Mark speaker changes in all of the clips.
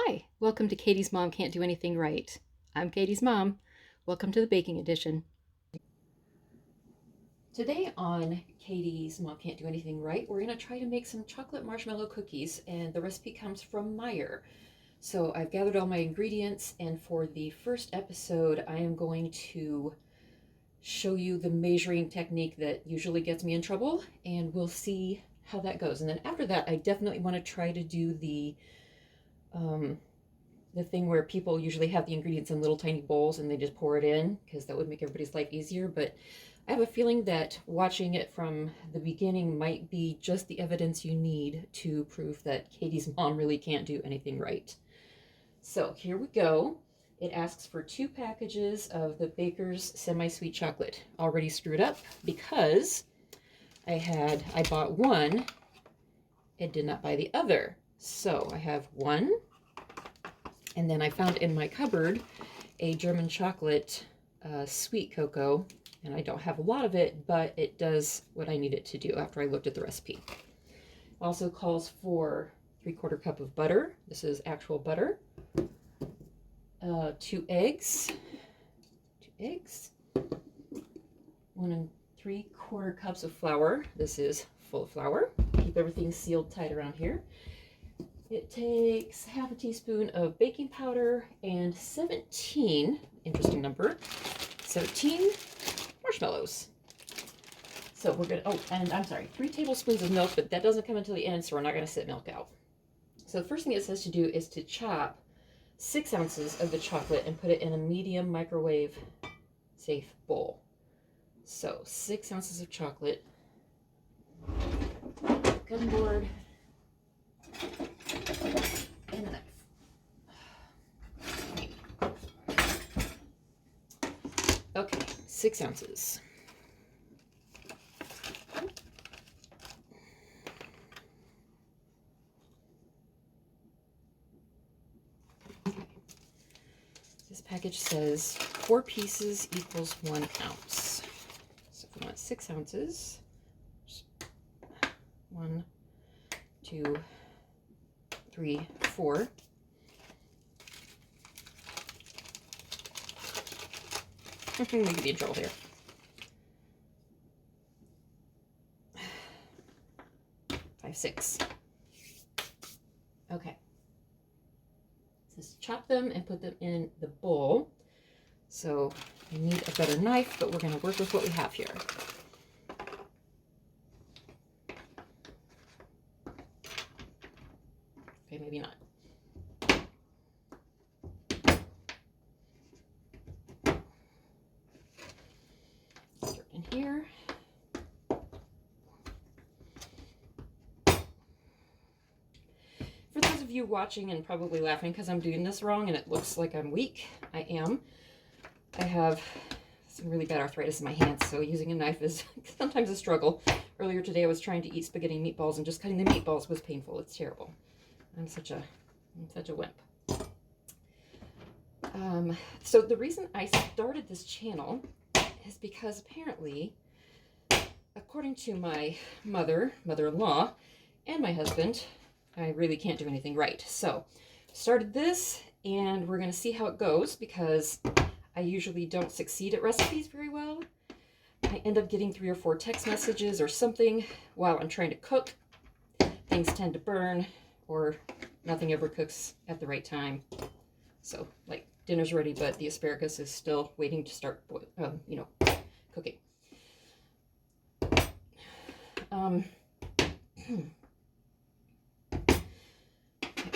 Speaker 1: Hi, welcome to Katie's Mom Can't Do Anything Right. I'm Katie's mom. Welcome to the baking edition. Today on Katie's Mom Can't Do Anything Right, we're going to try to make some chocolate marshmallow cookies, and the recipe comes from Meyer. So I've gathered all my ingredients, and for the first episode, I am going to show you the measuring technique that usually gets me in trouble, and we'll see how that goes. And then after that, I definitely want to try to do the thing where people usually have the ingredients in little tiny bowls and they just pour it in, because that would make everybody's life easier. But I have a feeling that watching it from the beginning might be just the evidence you need to prove that Katie's mom really can't do anything right. So here we go. It asks for 2 packages of the Baker's semi-sweet chocolate, already screwed up because I bought one and did not buy the other. So I have one. And then I found in my cupboard a German chocolate sweet cocoa, and I don't have a lot of it, but it does what I need it to do after I looked at the recipe. It also calls for 3/4 cup of butter. This is actual butter. 2 eggs. 1 3/4 cups of flour. This is full flour. Keep everything sealed tight around here. It takes half a teaspoon of baking powder and 17, interesting number, 17 marshmallows. So we're going to, oh, and I'm sorry, 3 tablespoons of milk, but that doesn't come until the end, so we're not going to sit milk out. So the first thing it says to do is to chop 6 ounces of the chocolate and put it in a medium microwave safe bowl. So 6 ounces of chocolate, cutting board, and a knife. Okay, 6 ounces. This package says 4 pieces equals 1 ounce. So if we want 6 ounces, 1, 2, 3, 4. We could be in trouble here. 5, 6. Okay. Just chop them and put them in the bowl. So I need a better knife, but we're going to work with what we have here. Okay, maybe not. Start in here. For those of you watching and probably laughing because I'm doing this wrong and it looks like I'm weak, I am. I have some really bad arthritis in my hands, so using a knife is sometimes a struggle. Earlier today I was trying to eat spaghetti and meatballs, and just cutting the meatballs was painful. It's terrible. I'm such a wimp. So the reason I started this channel is because apparently, according to my mother-in-law, and my husband, I really can't do anything right. So started this, and we're going to see how it goes, because I usually don't succeed at recipes very well. I end up getting 3 or 4 text messages or something while I'm trying to cook. Things tend to burn, or nothing ever cooks at the right time. So, like, dinner's ready, but the asparagus is still waiting to start, cooking.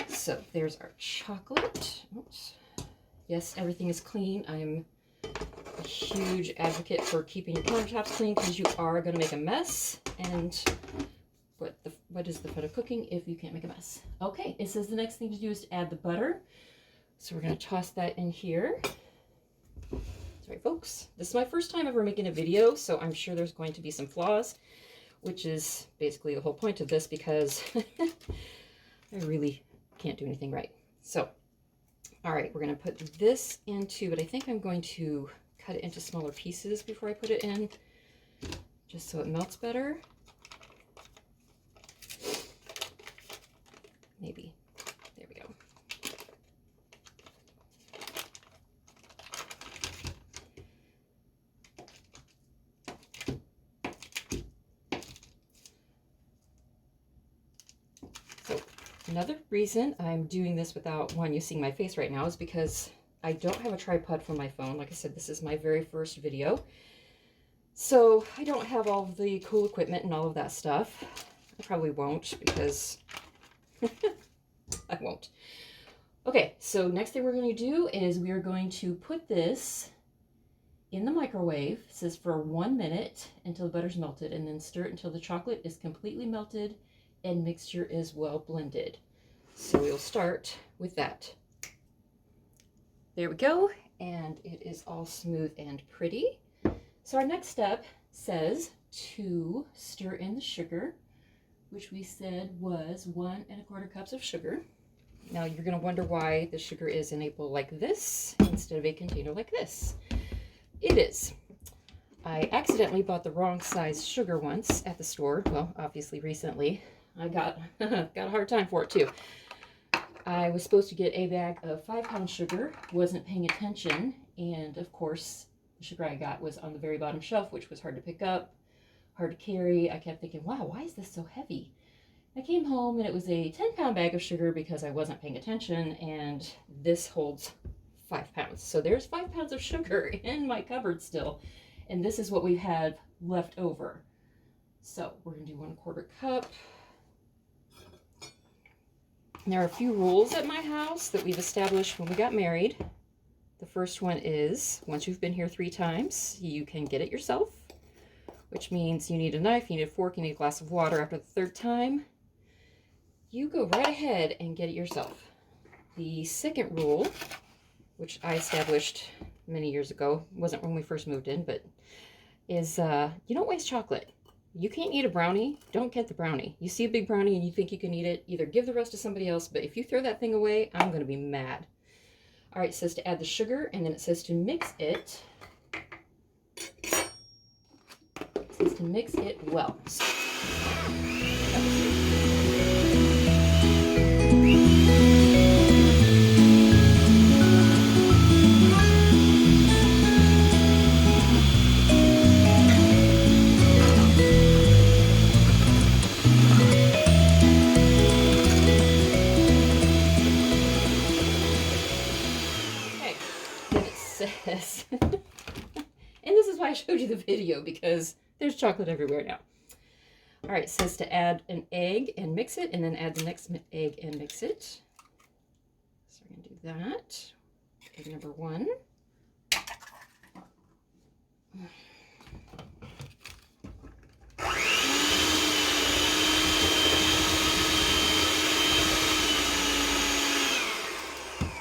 Speaker 1: So there's our chocolate. Oops. Yes, everything is clean. I'm a huge advocate for keeping your countertops clean, because you are going to make a mess. And what is the fun of cooking if you can't make a mess? Okay, it says the next thing to do is to add the butter. So we're going to toss that in here. Sorry, folks. This is my first time ever making a video, so I'm sure there's going to be some flaws, which is basically the whole point of this, because I really can't do anything right. So, all right, we're going to put this into, but I think I'm going to cut it into smaller pieces before I put it in, just so it melts better. Maybe. There we go. Another reason I'm doing this without one you seeing my face right now is because I don't have a tripod for my phone. Like I said, this is my very first video. So I don't have all of the cool equipment and all of that stuff. I probably won't because I won't. Okay, so next thing we're going to do is we are going to put this in the microwave. It says for 1 minute until the butter's melted, and then stir it until the chocolate is completely melted and mixture is well blended. So we'll start with that. There we go, and it is all smooth and pretty. So our next step says to stir in the sugar, which we said was 1 1/4 cups of sugar. Now you're going to wonder why the sugar is in a bowl like this instead of a container like this. It is. I accidentally bought the wrong size sugar once at the store. Well, obviously recently. I got a hard time for it too. I was supposed to get a bag of 5-pound sugar, wasn't paying attention, and of course the sugar I got was on the very bottom shelf, which was hard to pick up, hard to carry. I kept thinking, wow, why is this so heavy? I came home and it was a 10-pound bag of sugar because I wasn't paying attention, and this holds 5 pounds. So there's 5 pounds of sugar in my cupboard still, and this is what we've had left over. So we're going to do 1/4 cup. There are a few rules at my house that we've established when we got married. The first one is, once you've been here 3 times, you can get it yourself, which means you need a knife, you need a fork, you need a glass of water. After the 3rd time, you go right ahead and get it yourself. The second rule, which I established many years ago, wasn't when we first moved in, but is you don't waste chocolate. You can't eat a brownie, don't get the brownie. You see a big brownie and you think you can eat it, either give the rest to somebody else, but if you throw that thing away, I'm going to be mad. All right, it says to add the sugar, and then it says to mix it. It says to mix it well. And this is why I showed you the video, because there's chocolate everywhere now. All right, it says to add an egg and mix it, and then add the next egg and mix it. So we're going to do that. Egg number 1.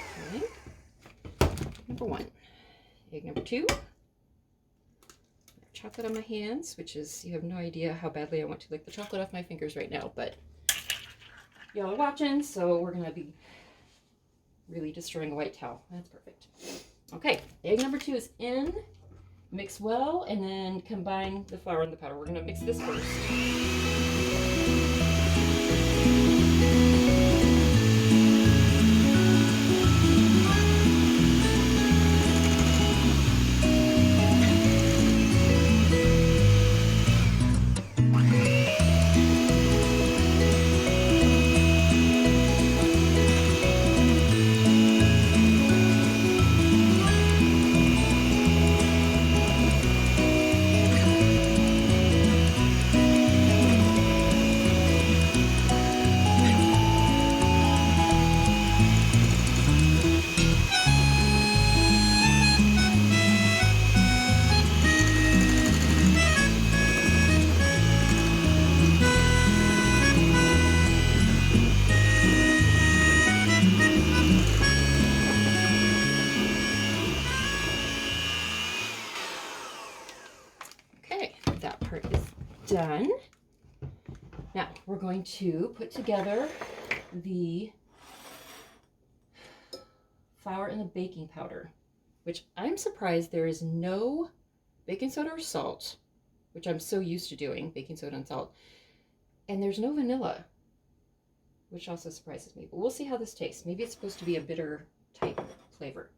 Speaker 1: Okay. Number 1. Egg number 2. Chocolate on my hands, which is, you have no idea how badly I want to lick the chocolate off my fingers right now, but y'all are watching, so we're going to be really destroying a white towel. That's perfect. Okay, egg number 2 is in. Mix well, and then combine the flour and the powder. We're going to mix this first. Done. Now we're going to put together the flour and the baking powder, which I'm surprised there is no baking soda or salt, which I'm so used to doing, baking soda and salt, and there's no vanilla, which also surprises me, but we'll see how this tastes. Maybe it's supposed to be a bitter type flavor.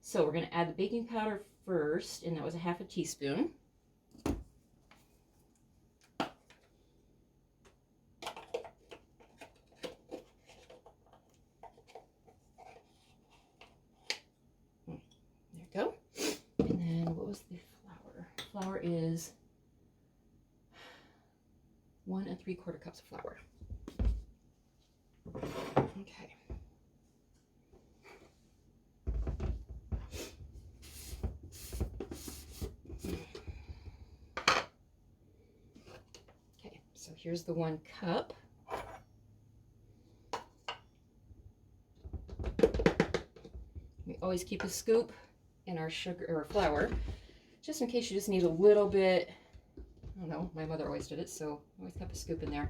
Speaker 1: So we're going to add the baking powder first, and that was a 1/2 teaspoon. is 1 3/4 cups of flour. Okay. Okay, so here's the 1 cup. We always keep a scoop in our sugar or flour, just in case you just need a little bit. I don't know, my mother always did it, so always kept a scoop in there.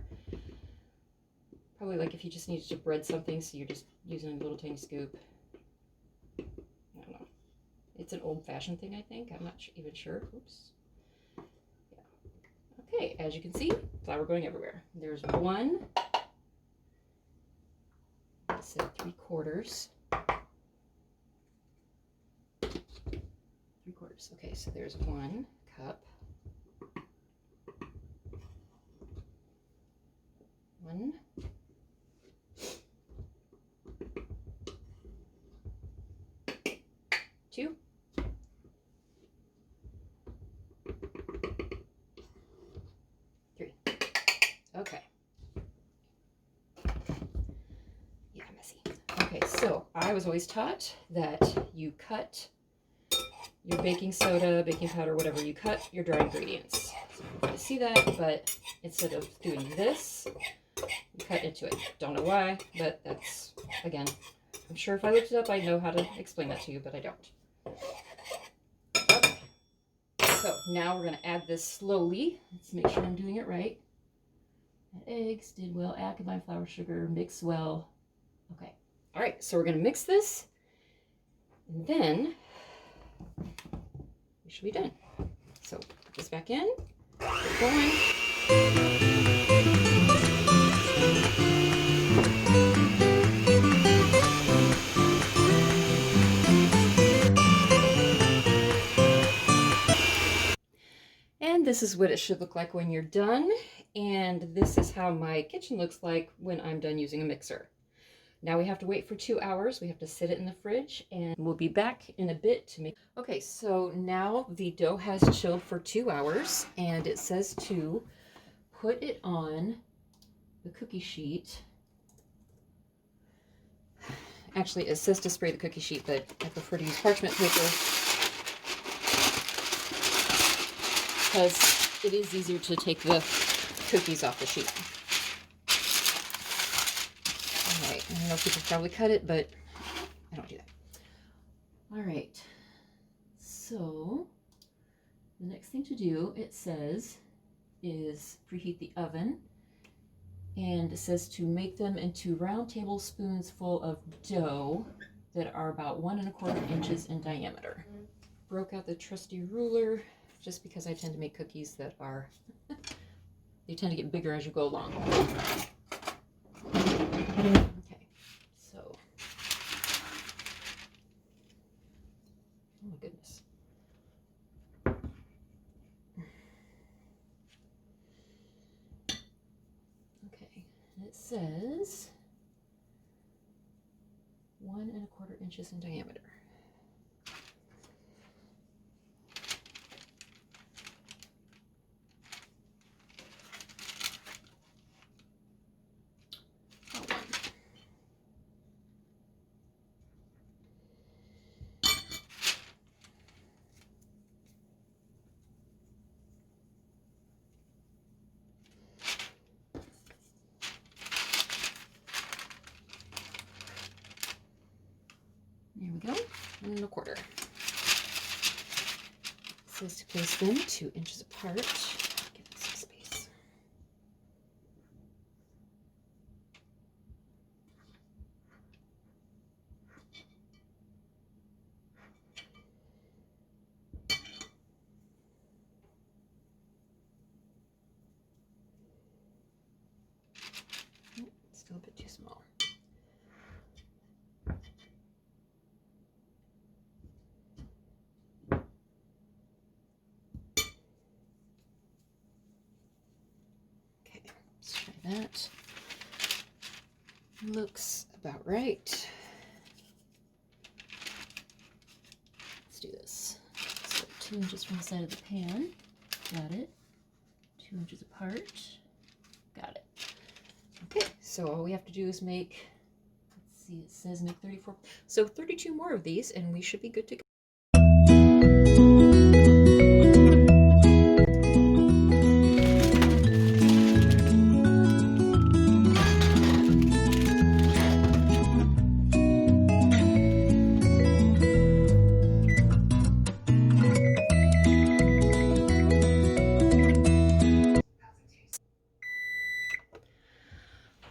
Speaker 1: Probably like if you just needed to bread something, so you're just using a little tiny scoop. I don't know. It's an old-fashioned thing, I think. I'm not even sure. Oops. Yeah. Okay, as you can see, flour going everywhere. There's 1. I said 3/4. 3/4. Okay, so there's 1 cup. 1. 2. 3. Okay. Yeah, messy. Okay, so I was always taught that you cut your baking soda, baking powder, whatever, you cut your dry ingredients. So you can see that, but instead of doing this, you cut into it. Don't know why, but that's, again, I'm sure if I looked it up, I'd know how to explain that to you, but I don't. Okay. So now we're going to add this slowly. Let's make sure I'm doing it right. Add eggs, did well, add combined flour, sugar, mix well. Okay. All right, so we're going to mix this, and then we should be done. So put this back in, get it going. And this is what it should look like when you're done. And this is how my kitchen looks like when I'm done using a mixer. Now we have to wait for 2 hours. We have to sit it in the fridge, and we'll be back in a bit to make. Okay, so now the dough has chilled for 2 hours, and it says to put it on the cookie sheet. Actually, it says to spray the cookie sheet, but I prefer to use parchment paper because it is easier to take the cookies off the sheet. All right, I know people probably cut it, but I don't do that. All right, so the next thing to do, it says, is preheat the oven. And it says to make them into round tablespoons full of dough that are about 1 1/4 inches in diameter. Broke out the trusty ruler just because I tend to make cookies that are, they tend to get bigger as you go along. Okay, so, oh my goodness. Okay, and it says 1 1/4 inches in diameter. There we go, 1 1/4. It says to place them 2 inches apart. Give them some space. Still a bit too small. Let's try that. Looks about right. Let's do this. So 2 inches from the side of the pan.
Speaker 2: Got it. 2 inches apart. Got it.
Speaker 1: Okay, so all we have to do is make, let's see, it says make 34. So 32 more of these and we should be good to go.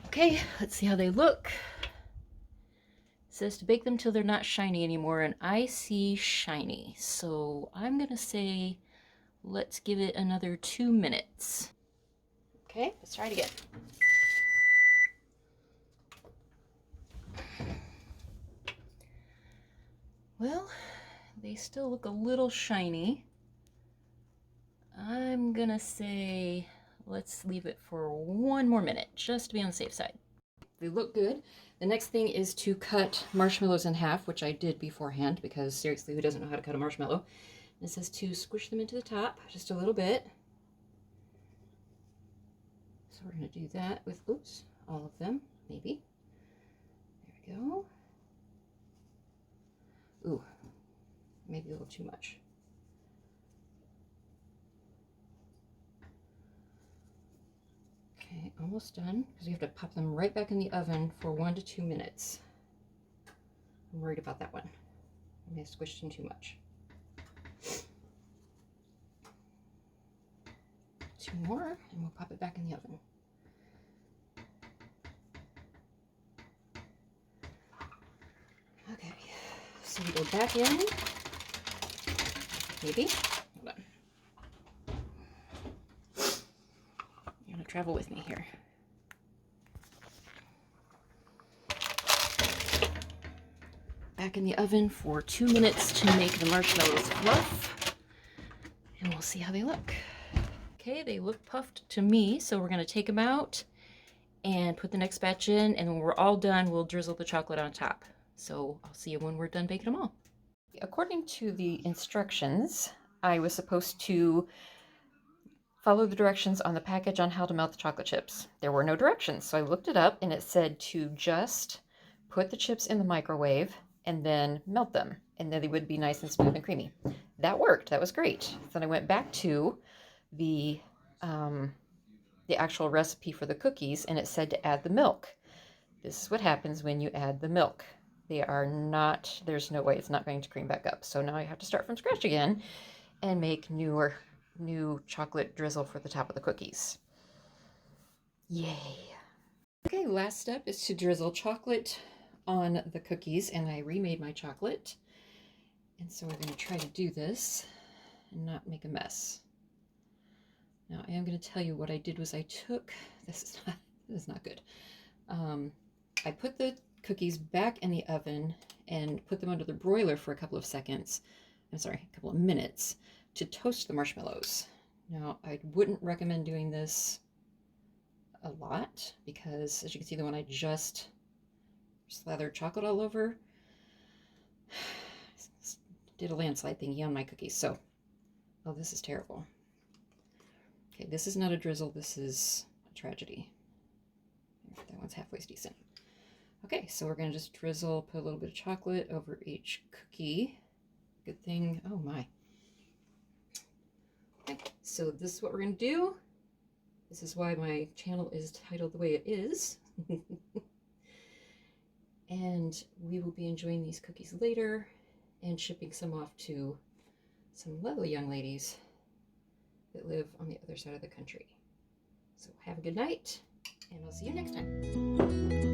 Speaker 2: Okay, let's see how they look. It says to bake them till they're not shiny anymore, and I see shiny. So I'm gonna say, let's give it another 2 minutes.
Speaker 1: Okay, let's try it again.
Speaker 2: Well, they still look a little shiny. I'm gonna say, let's leave it for 1 more minute, just to be on the safe side.
Speaker 1: They look good. The next thing is to cut marshmallows in half, which I did beforehand, because seriously, who doesn't know how to cut a marshmallow? And it says to squish them into the top just a little bit. So we're going to do that with, oops, all of them, maybe. There we go. Ooh, maybe a little too much. Okay, almost done, because we have to pop them right back in the oven for 1 to 2 minutes. I'm worried about that one. I may have squished in too much. 2 more, and we'll pop it back in the oven. Okay, so we go back in. Maybe. Hold on. You're gonna travel with me here. Back in the oven for 2 minutes to make the marshmallows fluff, and we'll see how they look. Okay, they look puffed to me, so we're gonna take them out and put the next batch in, and when we're all done, we'll drizzle the chocolate on top. So I'll see you when we're done baking them all. According to the instructions, I was supposed to follow the directions on the package on how to melt the chocolate chips. There were no directions, so I looked it up and it said to just put the chips in the microwave and then melt them, and then they would be nice and smooth and creamy. That worked. That was great. Then I went back to the actual recipe for the cookies, and it said to add the milk. This is what happens when you add the milk. They are not, there's no way it's not going to cream back up. So now I have to start from scratch again and make new chocolate drizzle for the top of the cookies. Yay. Okay, last step is to drizzle chocolate on the cookies, and I remade my chocolate. And so we're going to try to do this and not make a mess. Now I am going to tell you what I did was I took, this is not good. I put the cookies back in the oven and put them under the broiler for a couple of seconds. I'm sorry, a couple of minutes to toast the marshmallows. Now I wouldn't recommend doing this a lot because, as you can see, the one I just slathered chocolate all over did a landslide thingy on my cookies. So, oh, this is terrible. Okay, this is not a drizzle, this is a tragedy. That one's halfway decent. Okay, so we're going to just drizzle, put a little bit of chocolate over each cookie. Good thing, oh my. Okay, so this is what we're going to do. This is why my channel is titled the way it is. And we will be enjoying these cookies later and shipping some off to some lovely young ladies that live on the other side of the country. So have a good night, and I'll see you next time.